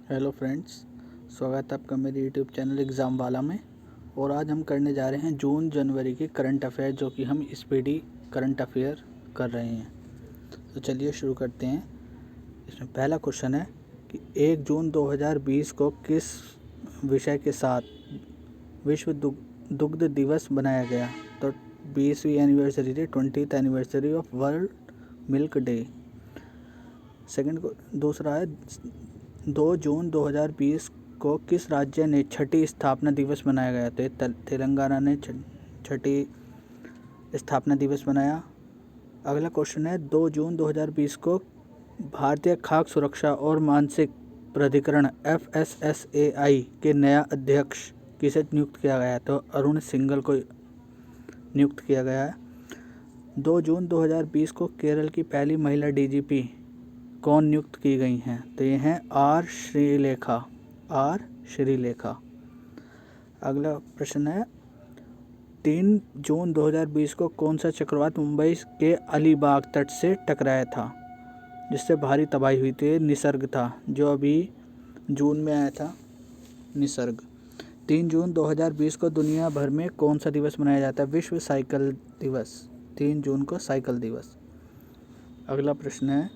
Hello friends, स्वागत है आपका मेरे यूट्यूब चैनल एग्ज़ाम वाला में। और आज हम करने जा रहे हैं जून जनवरी के करंट अफेयर, जो कि हम स्पीडी करंट अफेयर कर रहे हैं। तो चलिए शुरू करते हैं। इसमें पहला क्वेश्चन है कि 1 जून 2020 को किस विषय के साथ विश्व दुग्ध दिवस बनाया गया? तो 20वीं anniversary day, 20th anniversary of world milk day. दूसरा है 2 जून 2020 को किस राज्य ने छठी स्थापना दिवस मनाया गया? तो तेलंगाना ने छठी स्थापना दिवस मनाया। अगला क्वेश्चन है 2 जून 2020 को भारतीय खाद्य सुरक्षा और मानसिक प्राधिकरण FSSAI के नया अध्यक्ष किसे नियुक्त किया गया है? तो अरुण सिंघल को नियुक्त किया गया है। 2 जून 2020 को केरल की पहली महिला DGP कौन नियुक्त की गई हैं? तो ये हैं आर श्रीलेखा। अगला प्रश्न है 3 जून 2020 को कौन सा चक्रवात मुंबई के अलीबाग तट से टकराया था, जिससे भारी तबाही हुई थी? निसर्ग था, जो अभी जून में आया था, निसर्ग। 3 जून 2020 को दुनिया भर में कौन सा दिवस मनाया जाता है? विश्व साइकिल दिवस। 3 जून को साइकिल दिवस। अगला प्रश्न है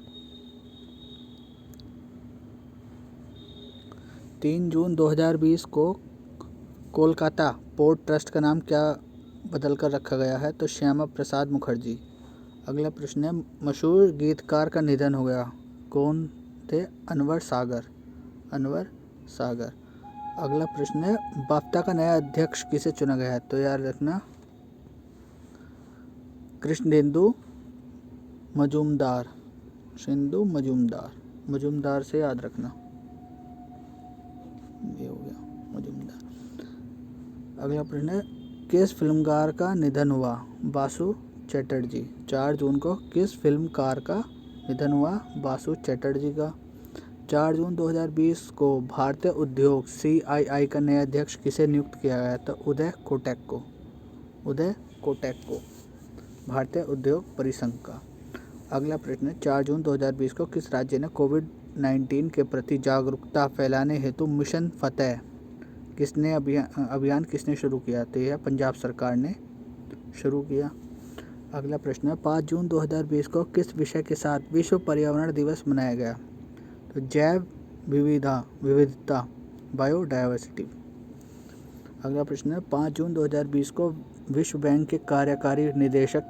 3 जून 2020 को कोलकाता पोर्ट ट्रस्ट का नाम क्या बदल कर रखा गया है? तो श्यामा प्रसाद मुखर्जी। अगला प्रश्न है मशहूर गीतकार का निधन हो गया, कौन थे? अनवर सागर। अगला प्रश्न है बाफ्टा का नया अध्यक्ष किसे चुना गया है? तो याद रखना कृष्णेंदु मजूमदार से याद रखना, ये हो गया मजूमदार। अगला प्रश्न है किस फिल्मकार का निधन हुआ? बासु चैटर्जी। 4 जून को किस फिल्मकार का निधन हुआ? बासु चैटर्जी का। 4 जून 2020 को भारतीय उद्योग CII का नया अध्यक्ष किसे नियुक्त किया गया? तो उदय कोटक को भारतीय उद्योग परिसंघ का। अगला प्रश्न है 4 जून 2020 को किस राज्य ने कोविड-19 के प्रति जागरूकता फैलाने हेतु मिशन फतेह अभियान किसने शुरू किया? तो यह पंजाब सरकार ने शुरू किया। अगला प्रश्न है 5 जून 2020 को किस विषय के साथ विश्व पर्यावरण दिवस मनाया गया? तो जैव विविधता, बायोडायवर्सिटी। अगला प्रश्न है 5 जून 2020 को विश्व बैंक के कार्यकारी निदेशक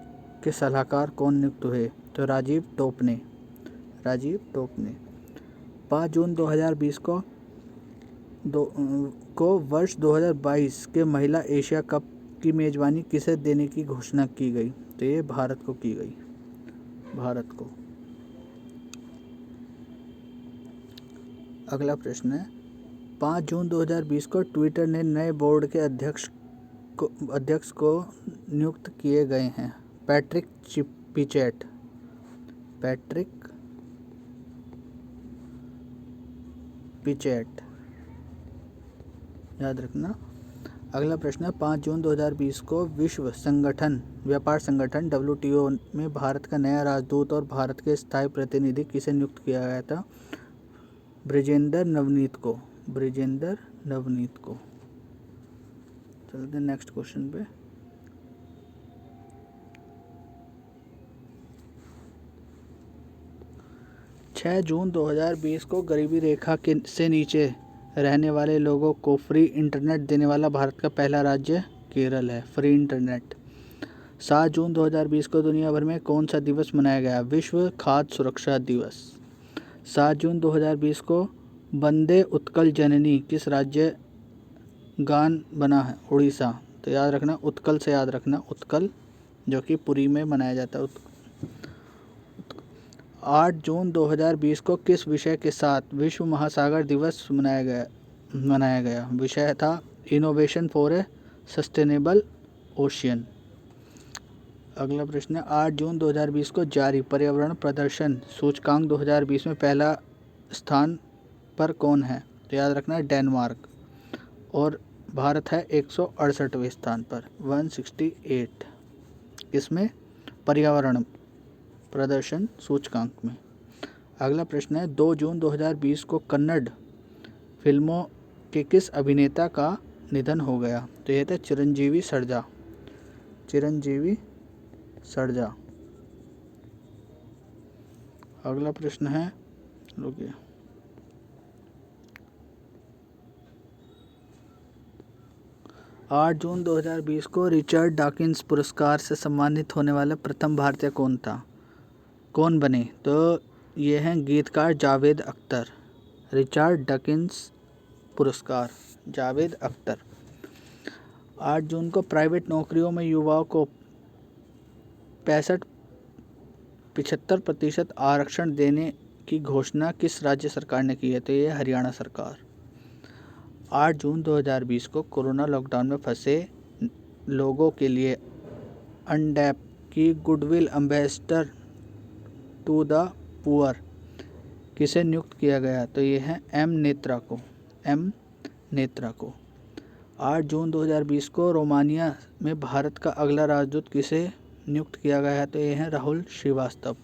के सलाहकार कौन नियुक्त हुए? तो राजीव टोपने। 5 जून 2020 को वर्ष 2022 के महिला एशिया कप की मेज़बानी किसे देने की घोषणा की गई? तो ये भारत को की गई, भारत को। अगला प्रश्न है 5 जून 2020 को ट्विटर ने नए बोर्ड के अध्यक्ष को नियुक्त किए गए हैं? पैट्रिक पिचेट, याद रखना। अगला प्रश्न है 5 जून 2020 को विश्व व्यापार संगठन WTO में भारत का नया राजदूत और भारत के स्थायी प्रतिनिधि किसे नियुक्त किया गया था? ब्रिजेंद्र नवनीत को। चलते हैं नेक्स्ट क्वेश्चन पे। छः जून 2020 को गरीबी रेखा से नीचे रहने वाले लोगों को फ्री इंटरनेट देने वाला भारत का पहला राज्य केरल है, फ्री इंटरनेट। 7 जून 2020 को दुनिया भर में कौन सा दिवस मनाया गया? विश्व खाद्य सुरक्षा दिवस। 7 जून 2020 को वंदे उत्कल जननी किस राज्य गान बना है? उड़ीसा। तो याद रखना उत्कल से याद रखना, उत्कल जो कि पुरी में मनाया जाता है। 8 जून 2020 को किस विषय के साथ विश्व महासागर दिवस मनाया गया? विषय था innovation for a sustainable ocean. अगला प्रश्न है 8 जून 2020 को जारी पर्यावरण प्रदर्शन सूचकांक 2020 में पहला स्थान पर कौन है? तो याद रखना डेनमार्क। और भारत है 168वें स्थान पर, 168। इसमें पर्यावरण प्रदर्शन सूचकांक में। अगला प्रश्न है 2 जून 2020 को कन्नड़ फिल्मों के किस अभिनेता का निधन हो गया? तो ये था चिरंजीवी सरजा। चिरंजीवी सरजा। अगला प्रश्न है, रुकिए, 8 जून 2020 को रिचर्ड डॉकिंस पुरस्कार से सम्मानित होने वाला प्रथम भारतीय कौन था? कौन बने? तो ये हैं गीतकार जावेद अख्तर। रिचर्ड डॉकिंस पुरस्कार, जावेद अख्तर। 8 जून को प्राइवेट नौकरियों में युवाओं को 75% आरक्षण देने की घोषणा किस राज्य सरकार ने की है? तो ये हरियाणा सरकार। 8 जून 2020 को कोरोना लॉकडाउन में फंसे लोगों के लिए अनडैप की goodwill ambassador to the poor किसे नियुक्त किया गया? तो ये है एम नेत्रा को। एम नेत्रा को। 8 जून 2020 को रोमानिया में भारत का अगला राजदूत किसे नियुक्त किया गया है? तो ये है राहुल श्रीवास्तव।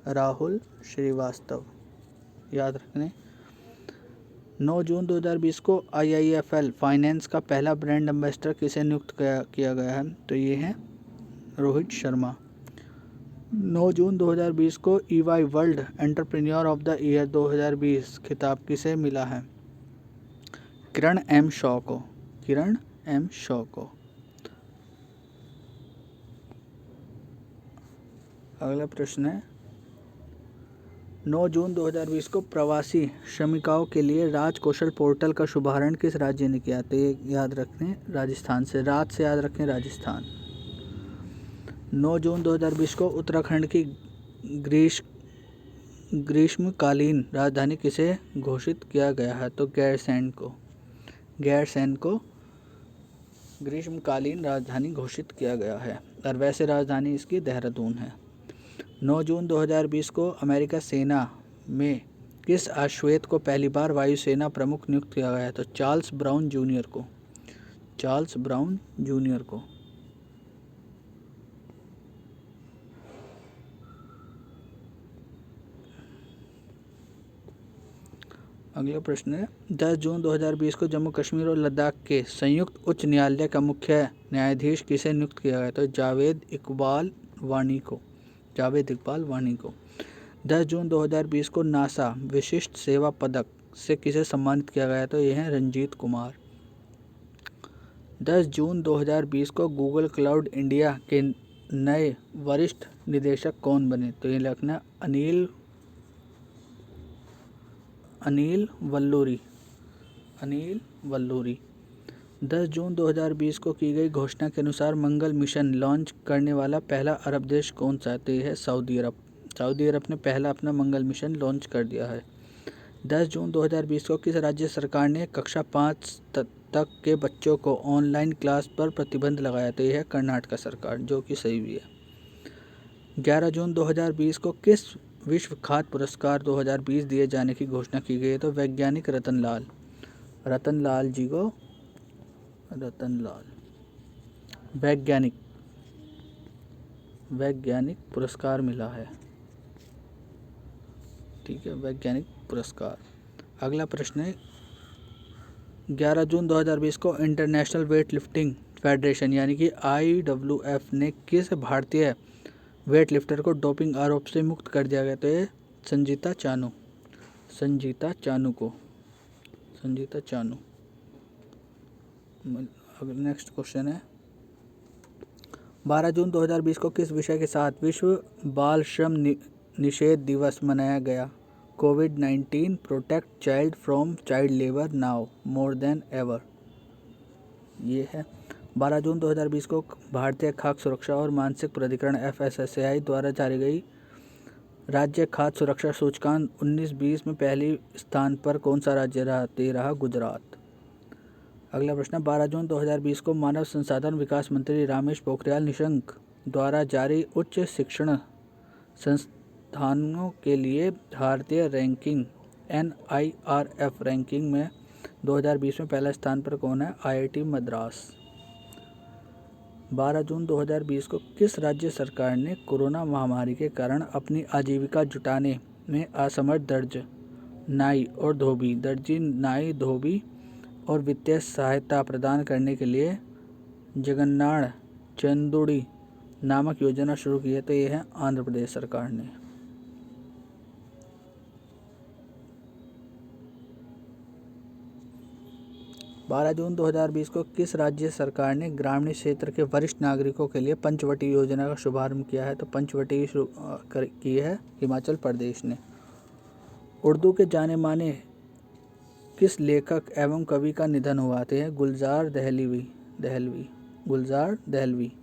राहुल श्रीवास्तव, याद रखने। 9 जून 2020 को IIFL फाइनेंस का पहला ब्रांड एम्बेसडर किसे नियुक्त किया गया है? तो ये है रोहित शर्मा। 9 जून 2020 को EY world entrepreneur of the year 2020 खिताब किसे मिला है? किरण एम शॉ को। किरण एम शॉ को। अगला प्रश्न है, 9 जून 2020 को प्रवासी श्रमिकों के लिए राज कौशल पोर्टल का शुभारंभ किस राज्य ने किया? तो ये याद रखें, राजस्थान से। राज से याद रखें, राजस्थान। 9 जून 2020 को उत्तराखंड की ग्रीष्मकालीन राजधानी किसे घोषित किया गया है? तो गैरसैंण को। गैरसैंण को ग्रीष्मकालीन राजधानी घोषित किया गया है, और वैसे राजधानी इसकी देहरादून है। 9 जून 2020 को अमेरिका सेना में किस अश्वेत को पहली बार वायुसेना प्रमुख नियुक्त किया गया है? तो चार्ल्स ब्राउन जूनियर को। चार्ल्स ब्राउन जूनियर को। अगला प्रश्न है, 10 जून 2020 को जम्मू कश्मीर और लद्दाख के संयुक्त उच्च न्यायालय का मुख्य न्यायाधीश किसे नियुक्त किया गया? तो जावेद इकबाल वानी को। जावेद इकबाल वानी को। 10 जून 2020 को नासा विशिष्ट सेवा पदक से किसे सम्मानित किया गया? तो ये है रंजीत कुमार। 10 जून 2020 को गूगल क्लाउड इंडिया के नए वरिष्ठ निदेशक कौन बने? तो ये लिखना अनिल वल्लूरी। अनिल वल्लूरी। 10 जून 2020 को की गई घोषणा के अनुसार मंगल मिशन लॉन्च करने वाला पहला अरब देश कौन सा है? तो यह है सऊदी अरब। सऊदी अरब ने पहला अपना मंगल मिशन लॉन्च कर दिया है। 10 जून 2020 को किस राज्य सरकार ने कक्षा 5 तक के बच्चों को ऑनलाइन क्लास पर प्रतिबंध लगाया? तो यह है कर्नाटक सरकार, जो कि सही भी है। 11 जून 2020 को किस विश्व खाद्य पुरस्कार 2020 दिए जाने की घोषणा की गई है? तो वैज्ञानिक रतन लाल जी को वैज्ञानिक पुरस्कार मिला है। ठीक है, वैज्ञानिक पुरस्कार। अगला प्रश्न है, 11 जून 2020 को इंटरनेशनल वेट लिफ्टिंग फेडरेशन यानी कि IWF ने किस भारतीय वेट लिफ्टर को डोपिंग आरोप से मुक्त कर दिया गया? तो ये संजीता चानू। नेक्स्ट क्वेश्चन है, 12 जून 2020 को किस विषय के साथ विश्व बाल श्रम निषेध दिवस मनाया गया? कोविड-19 protect child from child labour now more than ever. ये है। 12 जून 2020 को भारतीय खाद्य सुरक्षा और मानसिक प्राधिकरण FSSAI द्वारा जारी गई राज्य खाद्य सुरक्षा सूचकांक 19-20 में पहले स्थान पर कौन सा राज्य रहा? गुजरात। अगला प्रश्न, 12 जून 2020 को मानव संसाधन विकास मंत्री रमेश पोखरियाल निशंक द्वारा जारी उच्च शिक्षण संस्थानों के लिए भारतीय रैंकिंग NIRF रैंकिंग में 2020 में पहला स्थान पर कौन है? IIT मद्रास। 12 जून 2020 को किस राज्य सरकार ने कोरोना महामारी के कारण अपनी आजीविका जुटाने में असमर्थ दर्ज नाई और धोबी, दर्जी, नाई, धोबी और वित्तीय सहायता प्रदान करने के लिए जगन्नाथ चंदुड़ी नामक योजना शुरू की है। तो ये है आंध्र प्रदेश सरकार ने। 12 जून 2020 को किस राज्य सरकार ने ग्रामीण क्षेत्र के वरिष्ठ नागरिकों के लिए पंचवटी योजना का शुभारंभ किया है? तो पंचवटी की है हिमाचल प्रदेश ने। उर्दू के जाने माने किस लेखक एवं कवि का निधन हुआ? तो है गुलजार दहलवी। गुलजार दहलवी।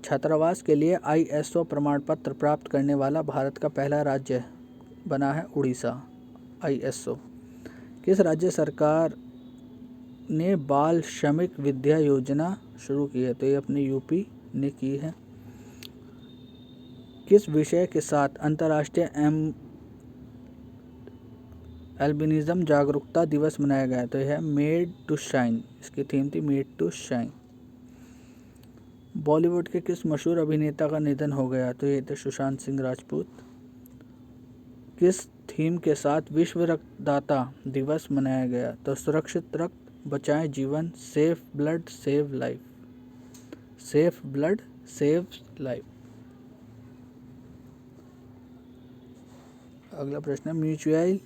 छात्रावास के लिए ISO प्रमाण पत्र प्राप्त करने वाला भारत का पहला राज्य बना है उड़ीसा। ISO। किस राज्य सरकार ने बाल श्रमिक विद्या योजना शुरू की है? तो ये अपने यूपी ने की है। किस विषय के साथ अंतर्राष्ट्रीय एल्बिनिज्म जागरूकता दिवस मनाया गया? तो यह है मेड टू शाइन। इसकी थीम थी मेड टू शाइन। बॉलीवुड के किस मशहूर अभिनेता का निधन हो गया? तो ये थे सुशांत सिंह राजपूत। किस थीम के साथ विश्व रक्तदाता दिवस मनाया गया? तो सुरक्षित रक्त बचाएं जीवन, safe blood save life. Safe blood save life. अगला प्रश्न है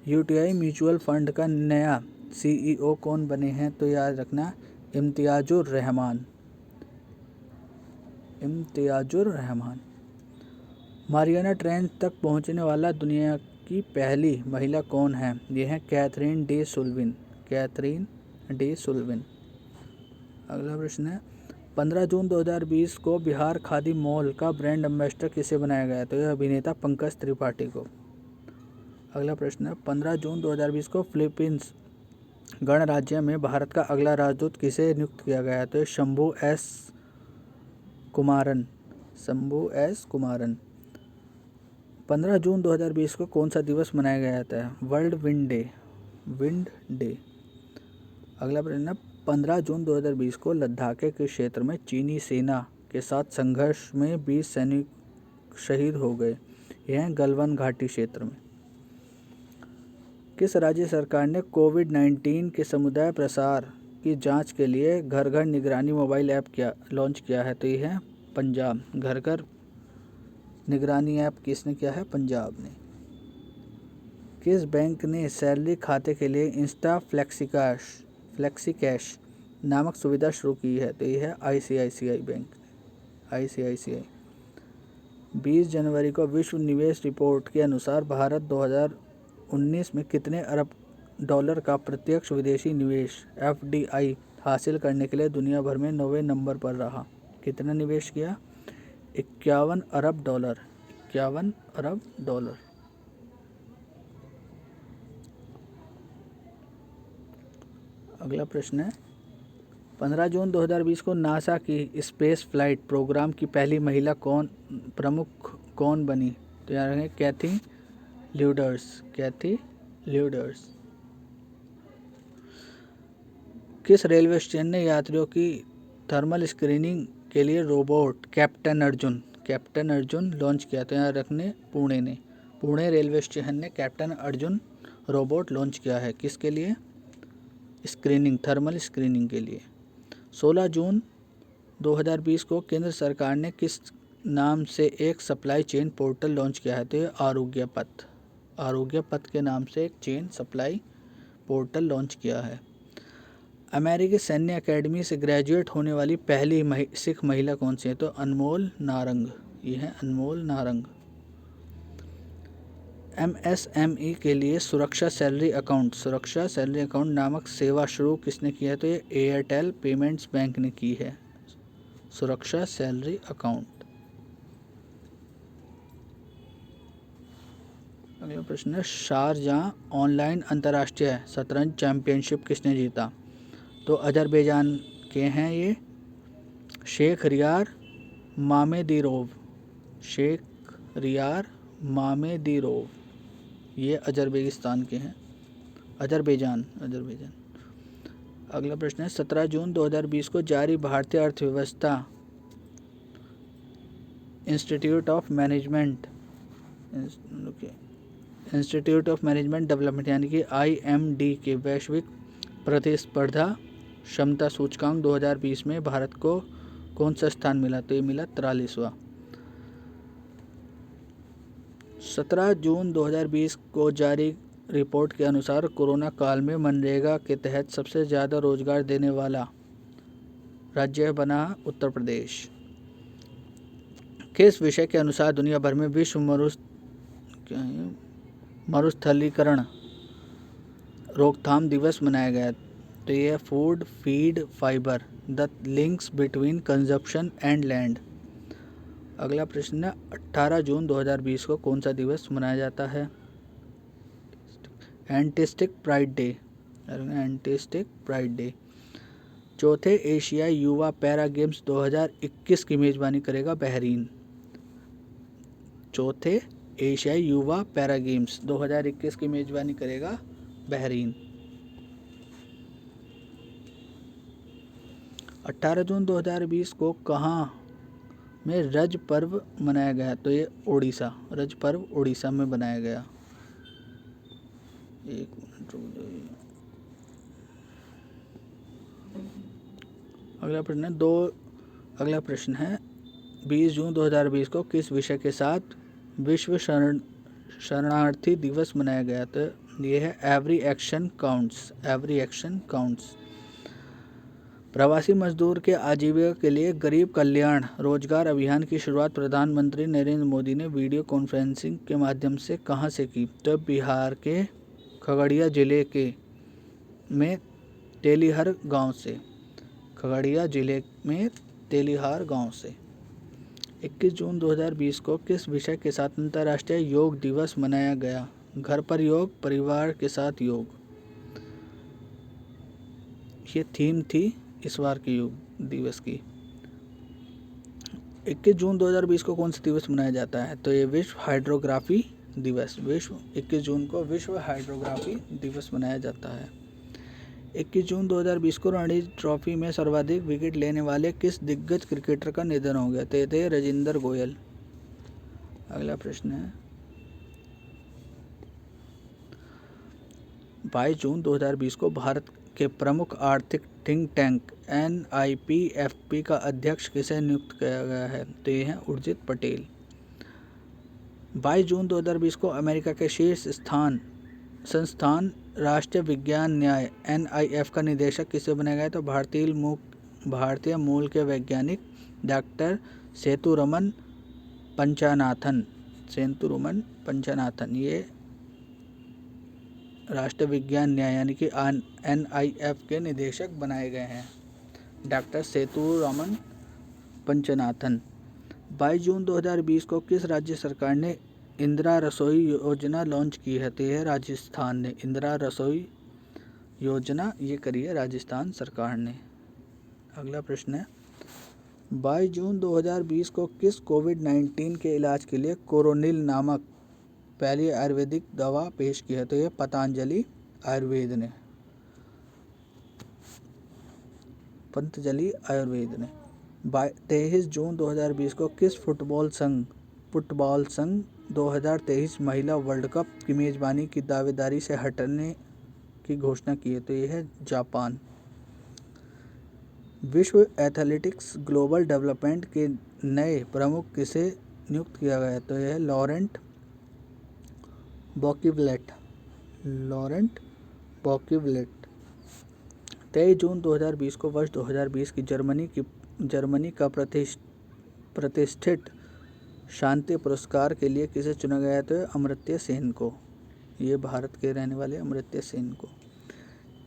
UTI म्यूचुअल फंड का नया CEO कौन बने हैं? तो याद रखना इम्तियाजुर रहमान। मारियाना ट्रेंच तक पहुंचने वाला दुनिया की पहली महिला कौन है? ये है कैथरीन डी सुल्विन। अगला प्रश्न है 15 जून 2020 को बिहार खादी मॉल का ब्रांड एम्बेसडर किसे बनाया गया? तो यह अभिनेता पंकज त्रिपाठी को। अगला प्रश्न है 15 जून 2020 को फिलीपींस गणराज्य में भारत का अगला राजदूत किसे नियुक्त किया गया? तो शंभू एस कुमारन। 15 जून 2020 को कौन सा दिवस मनाया गया था? World wind day. अगला प्रश्न 15 जून 2020 को लद्दाख के क्षेत्र में चीनी सेना के साथ संघर्ष में 20 सैनिक शहीद हो गए। यह है गलवान घाटी क्षेत्र में। किस राज्य सरकार ने कोविड-19 के समुदाय प्रसार की जांच के लिए घर घर निगरानी मोबाइल ऐप लॉन्च किया है? तो ये है पंजाब। घर घर निगरानी ऐप किसने किया है? पंजाब ने। किस बैंक ने सैलरी खाते के लिए इंस्टा फ्लेक्सी कैश नामक सुविधा शुरू की है? तो ये है ICICI बैंक। 20 जनवरी को विश्व निवेश रिपोर्ट के अनुसार भारत 2019 में कितने अरब डॉलर का प्रत्यक्ष विदेशी निवेश FDI हासिल करने के लिए दुनिया भर में 9वें नंबर पर रहा? कितना निवेश किया? 51 अरब डॉलर। अगला प्रश्न है 15 जून 2020 को नासा की स्पेस फ्लाइट प्रोग्राम की पहली महिला प्रमुख कौन बनी? तो यहाँ है कैथी ल्यूडर्स। किस रेलवे स्टेशन ने यात्रियों की थर्मल स्क्रीनिंग के लिए रोबोट कैप्टन अर्जुन लॉन्च किया? तो यहाँ रखने पुणे रेलवे स्टेशन ने कैप्टन अर्जुन रोबोट लॉन्च किया है। किसके लिए? थर्मल स्क्रीनिंग के लिए। 16 जून 2020 को केंद्र सरकार ने किस नाम से एक सप्लाई चेन पोर्टल लॉन्च किया है? तो ये आरोग्य पथ के नाम से एक चेन सप्लाई पोर्टल लॉन्च किया है। अमेरिकी सैन्य अकेडमी से ग्रेजुएट होने वाली पहली सिख महिला कौन सी है? तो अनमोल नारंग। ये है अनमोल नारंग। MSME के लिए सुरक्षा सैलरी अकाउंट नामक सेवा शुरू किसने किया है? तो ये एयरटेल पेमेंट्स बैंक ने की है सुरक्षा सैलरी अकाउंट। अगला प्रश्न है शारजाह ऑनलाइन अंतर्राष्ट्रीय शतरंज चैंपियनशिप किसने जीता? तो अजरबैजान के हैं ये शेख रियार मामेदीरोव। ये अजरबैजान के हैं। अजरबैजान। अगला प्रश्न है 17 जून 2020 को जारी भारतीय अर्थव्यवस्था institute of management institute of management development यानी कि IMD के वैश्विक प्रतिस्पर्धा क्षमता सूचकांक 2020 में भारत को कौन सा स्थान मिला? तो ये मिला 43वां। 17 जून 2020 को जारी रिपोर्ट के अनुसार कोरोना काल में मनरेगा के तहत सबसे ज़्यादा रोजगार देने वाला राज्य बना उत्तर प्रदेश। किस विषय के अनुसार दुनिया भर में विश्व मरुस्थलीकरण रोकथाम दिवस मनाया गया? तो यह food feed fibre the links between consumption and land. अगला प्रश्न है 18 जून 2020 को कौन सा दिवस मनाया जाता है? Autistic pride day. Autistic pride day. चौथे एशियाई युवा पैरा गेम्स 2021 की मेजबानी करेगा बहरीन। चौथे एशियाई युवा पैरा गेम्स 2021 की मेजबानी करेगा बहरीन। 18 जून 2020 को कहाँ में रज पर्व मनाया गया? तो ये ओडिशा, रज पर्व ओडिशा में बनाया गया। एक मिनट रुक जाइए। अगला प्रश्न है 20 जून 2020 को किस विषय के साथ विश्व शरणार्थी दिवस मनाया गया? तो ये है every action counts. Every action counts. प्रवासी मजदूर के आजीविका के लिए गरीब कल्याण रोजगार अभियान की शुरुआत प्रधानमंत्री नरेंद्र मोदी ने वीडियो कॉन्फ्रेंसिंग के माध्यम से कहां से की? तो बिहार के खगड़िया जिले के में तेलिहर गांव से। खगड़िया जिले में तेलिहार गांव से। 21 जून 2020 को किस विषय के साथ अंतर्राष्ट्रीय योग दिवस मनाया गया? घर पर योग, परिवार के साथ योग। ये थीम थी इस बार के योग दिवस की। 21 जून 2020 को कौन सा दिवस मनाया जाता है? तो ये विश्व हाइड्रोग्राफी दिवस। 21 जून को विश्व हाइड्रोग्राफी दिवस मनाया जाता है। 21 जून 2020 को रणजी ट्रॉफी में सर्वाधिक विकेट लेने वाले किस दिग्गज क्रिकेटर का निधन हो गया? तो थे राजेंद्र गोयल। अगला प्रश्न है 22 जून 2020 को भारत के प्रमुख आर्थिक थिंक टैंक NIPFP का अध्यक्ष किसे नियुक्त किया गया है? तो ये हैं उर्जित पटेल। 22 जून 2020 को अमेरिका के शीर्ष संस्थान राष्ट्रीय विज्ञान न्याय NIF का निदेशक किसे बनाया गया? तो भारतीय मूल के वैज्ञानिक डॉक्टर सेतुरमन पंचानाथन ये राष्ट्रीय विज्ञान न्याय यानी कि NIF के निदेशक बनाए गए हैं, डॉक्टर सेतुरमन पंचनाथन। 22 जून 2020 को किस राज्य सरकार ने इंदिरा रसोई योजना लॉन्च की है? तो यह राजस्थान ने इंदिरा रसोई योजना ये करी है राजस्थान सरकार ने। अगला प्रश्न है 22 जून 2020 को किस कोविड-19 के इलाज के लिए कोरोनिल नामक पहली आयुर्वेदिक दवा पेश की है? तो यह पतंजलि आयुर्वेद ने। 23 जून 2020 को किस फुटबॉल संघ 2023 महिला वर्ल्ड कप की मेजबानी की दावेदारी से हटने की घोषणा की है? तो यह है जापान। विश्व एथलेटिक्स ग्लोबल डेवलपमेंट के नए प्रमुख किसे नियुक्त किया गया? तो यह है लॉरेंट बॉकिवलेट। 23 जून 2020 को वर्ष 2020 की जर्मनी का प्रतिष्ठित शांति पुरस्कार के लिए किसे चुना गया? तो अमर्त्य सेन को। ये भारत के रहने वाले अमर्त्य सेन को।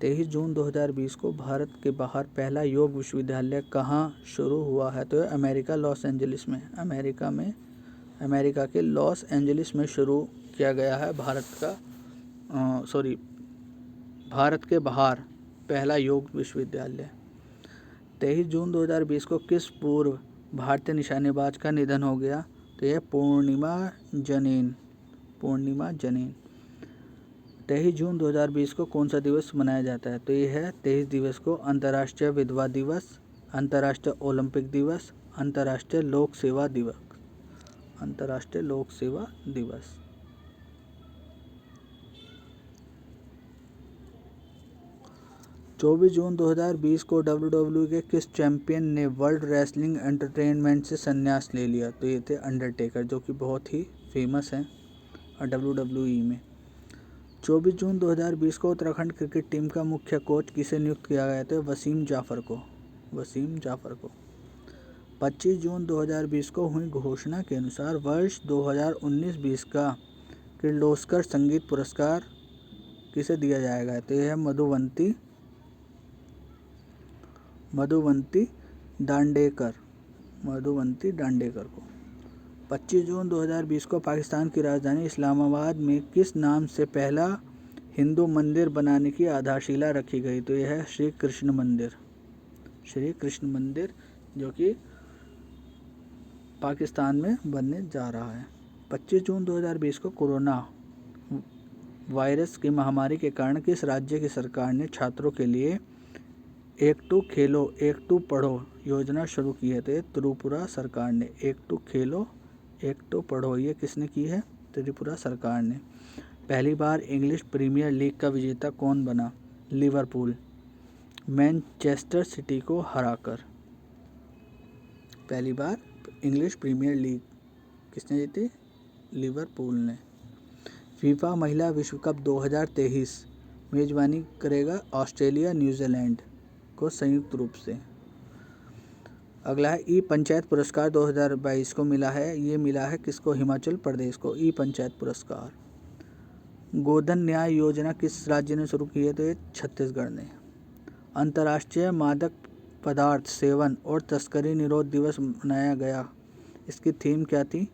23 जून 2020 को भारत के बाहर पहला योग विश्वविद्यालय कहाँ शुरू हुआ है? तो अमेरिका के लॉस एंजलिस में शुरू किया गया है भारत के बाहर पहला योग विश्वविद्यालय। 23 जून 2020 को किस पूर्व भारतीय निशानेबाज का निधन हो गया? तो यह पूर्णिमा जनेन। 23 जून 2020 को कौन सा दिवस मनाया जाता है? तो यह है 23 दिवस को अंतर्राष्ट्रीय विधवा दिवस, अंतर्राष्ट्रीय ओलंपिक दिवस, अंतर्राष्ट्रीय लोक सेवा दिवस। 24 जून 2020 को WWE के किस चैंपियन ने वर्ल्ड रेसलिंग एंटरटेनमेंट से संन्यास ले लिया? तो ये थे अंडरटेकर, जो कि बहुत ही फेमस हैं WWE में। 24 जून 2020 को उत्तराखंड क्रिकेट टीम का मुख्य कोच किसे नियुक्त किया गया था? वसीम जाफ़र को। 25 जून 2020 को हुई घोषणा के अनुसार वर्ष 2019-20 का किर्लोस्कर संगीत पुरस्कार किसे दिया जाएगा? तो यह है मधुवंती दांडेकर को। 25 जून 2020 को पाकिस्तान की राजधानी इस्लामाबाद में किस नाम से पहला हिंदू मंदिर बनाने की आधारशिला रखी गई? तो यह है श्री कृष्ण मंदिर, जो कि पाकिस्तान में बनने जा रहा है। 25 जून 2020 को कोरोना वायरस की महामारी के कारण किस राज्य की सरकार ने छात्रों के लिए एक टू खेलो एक टू पढ़ो योजना शुरू की है? तो त्रिपुरा सरकार ने। एक टू खेलो एक टू पढ़ो, ये किसने की है? त्रिपुरा सरकार ने। पहली बार इंग्लिश प्रीमियर लीग का विजेता कौन बना? लिवरपूल, मैनचेस्टर सिटी को हराकर। पहली बार इंग्लिश प्रीमियर लीग किसने जीती? लिवरपूल ने। फीफा महिला विश्व कप 2023 मेजबानी करेगा ऑस्ट्रेलिया न्यूजीलैंड को संयुक्त रूप से। अगला है ई पंचायत पुरस्कार 2022 को मिला है। ये मिला है किसको? हिमाचल प्रदेश को ई पंचायत पुरस्कार। गोधन न्याय योजना किस राज्य ने शुरू की है? तो ये छत्तीसगढ़ ने। अंतर्राष्ट्रीय मादक पदार्थ सेवन और तस्करी निरोध दिवस मनाया गया। इसकी थीम क्या थी?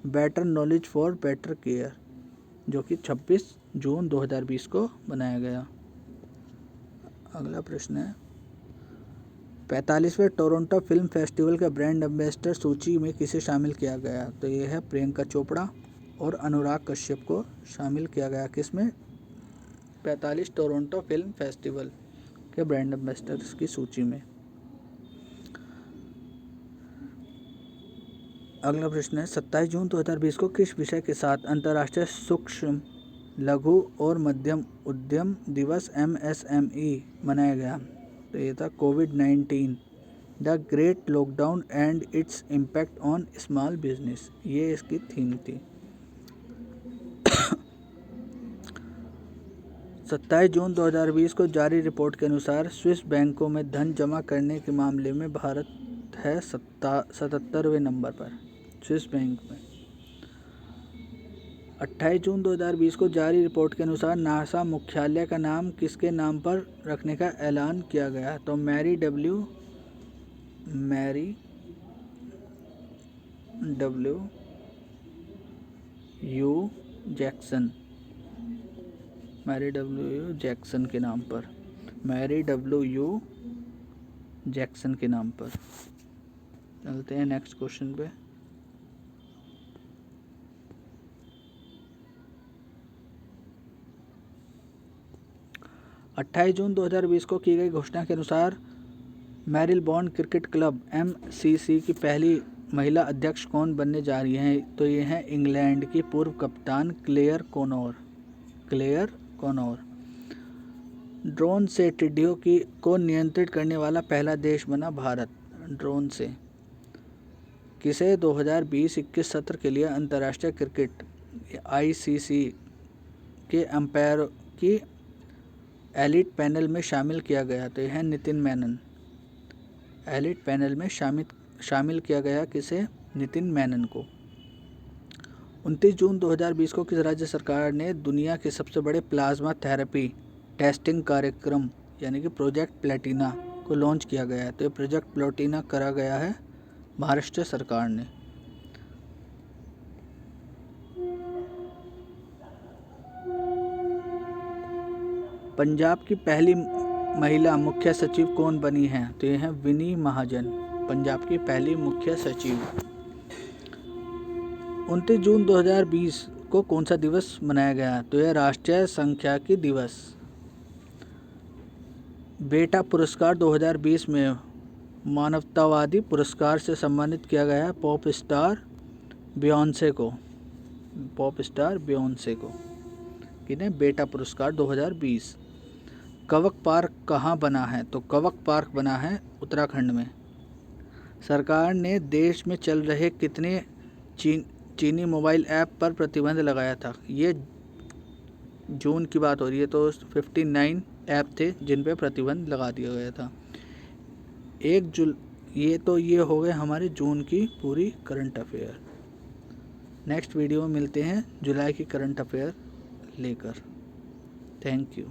Better knowledge for better care, जो कि 26 जून 2020 को बनाया गया। अगला प्रश्न है 45वें टोरंटो फिल्म फेस्टिवल के ब्रांड एम्बेसडर सूची में किसे शामिल किया गया? तो ये है प्रियंका चोपड़ा और अनुराग कश्यप को शामिल किया गया। किसमें? 45 टोरंटो फिल्म फेस्टिवल के ब्रांड एम्बेसडर्स की सूची में। अगला प्रश्न है 27 जून 2020 को किस विषय के साथ अंतर्राष्ट्रीय सूक्ष्म लघु और मध्यम उद्यम दिवस MSME मनाया गया? तो ये था कोविड-19 the great lockdown and its impact on small business, ये इसकी थीम थी। 27 जून 2020 को जारी रिपोर्ट के अनुसार स्विस बैंकों में धन जमा करने के मामले में भारत है 77वें नंबर पर। स्विस बैंक में 28 जून 2020 को जारी रिपोर्ट के अनुसार नासा मुख्यालय का नाम किसके नाम पर रखने का ऐलान किया गया? तो मैरी डब्ल्यू यू जैक्सन के नाम पर। मैरी डब्ल्यू जैक्सन के नाम पर। चलते हैं नेक्स्ट क्वेश्चन पे। अट्ठाईस जून 2020 को की गई घोषणा के अनुसार मैरिलबॉर्न क्रिकेट क्लब MCC की पहली महिला अध्यक्ष कौन बनने जा रही हैं? तो ये हैं इंग्लैंड की पूर्व कप्तान क्लेयर कॉनोर। ड्रोन से टिड्डियों को नियंत्रित करने वाला पहला देश बना भारत। ड्रोन से किसे 2020-21 सत्र के लिए अंतर्राष्ट्रीय क्रिकेट ICC के अंपायर की एलिट पैनल में शामिल किया गया? तो यह है नितिन मेनन। एलिट पैनल में शामिल किया गया किसे? नितिन मेनन को। 29 जून 2020 को किस राज्य सरकार ने दुनिया के सबसे बड़े प्लाज्मा थेरेपी टेस्टिंग कार्यक्रम यानी कि प्रोजेक्ट प्लेटिना को लॉन्च किया गया है? तो ये प्रोजेक्ट प्लेटिना करा गया है महाराष्ट्र सरकार ने। पंजाब की पहली महिला मुख्य सचिव कौन बनी है? तो ये है विनी महाजन, पंजाब की पहली मुख्य सचिव। 29 जून 2020 को कौन सा दिवस मनाया गया? तो यह राष्ट्रीय सांख्यिकी दिवस। बेटा पुरस्कार 2020 में मानवतावादी पुरस्कार से सम्मानित किया गया है पॉप स्टार बियॉन्से को। किन्हें? बेटा पुरस्कार 2020। कवक पार्क कहाँ बना है? तो कवक पार्क बना है उत्तराखंड में। सरकार ने देश में चल रहे कितने चीनी मोबाइल ऐप पर प्रतिबंध लगाया था? ये जून की बात हो रही है, तो 59 ऐप थे जिन पे प्रतिबंध लगा दिया गया था। ये हो गए हमारे जून की पूरी करंट अफेयर। नेक्स्ट वीडियो में मिलते हैं जुलाई की करंट अफेयर लेकर। Thank you.